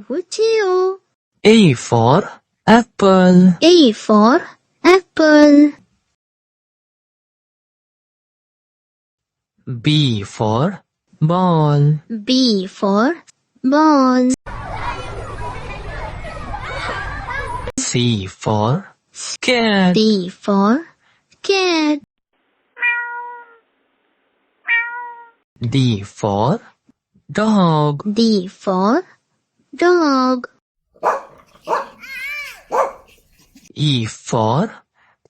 Chiu. A for apple. A for apple. B for ball. B for ball. C for cat. D for cat. D for dog. D for dog. E for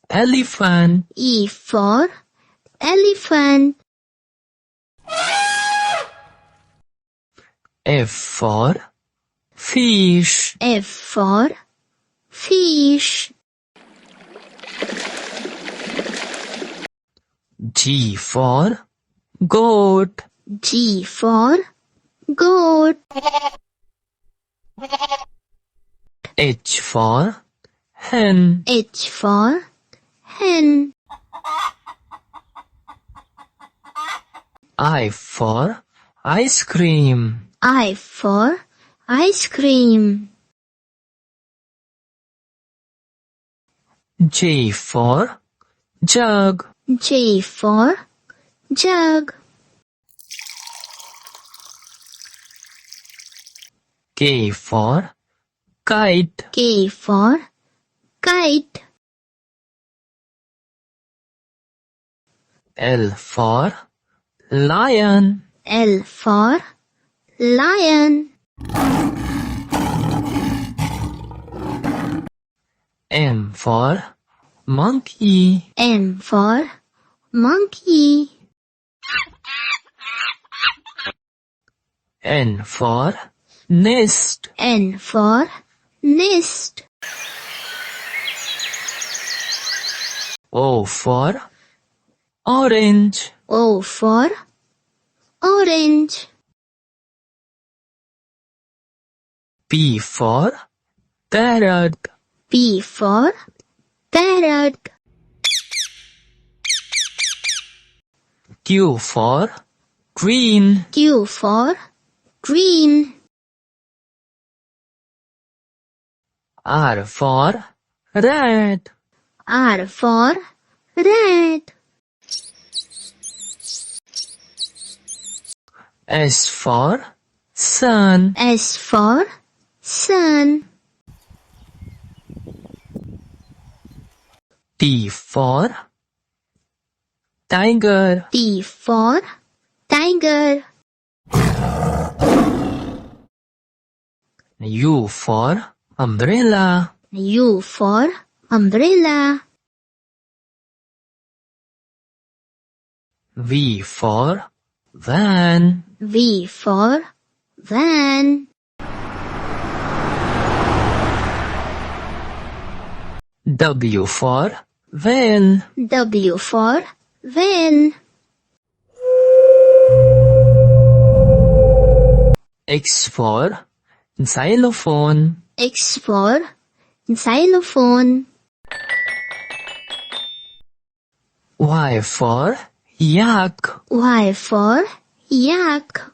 elephant. E for elephant. F for fish. F for fish. G for goat. G for goat. H for hen. H for hen. I for ice cream. I for ice cream. J for jug. J for jug. K for kite. K for kite. L for lion. L for lion. M for monkey. M for monkey. N for nest. N for nest. O for orange. O for orange. P for parrot. P for parrot. Q for green. Q for green. R for red. R for red. S for sun. S for sun. T for tiger. T for tiger. U for umbrella. U for umbrella. V for van. V for van. W for van. W for van. X for xylophone. X for xylophone. Y for yak. Y for yak.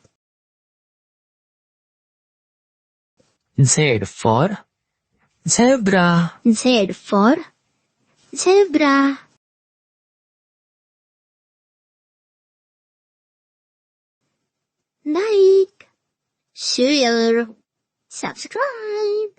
Z for zebra. Z for zebra. Like, share, subscribe.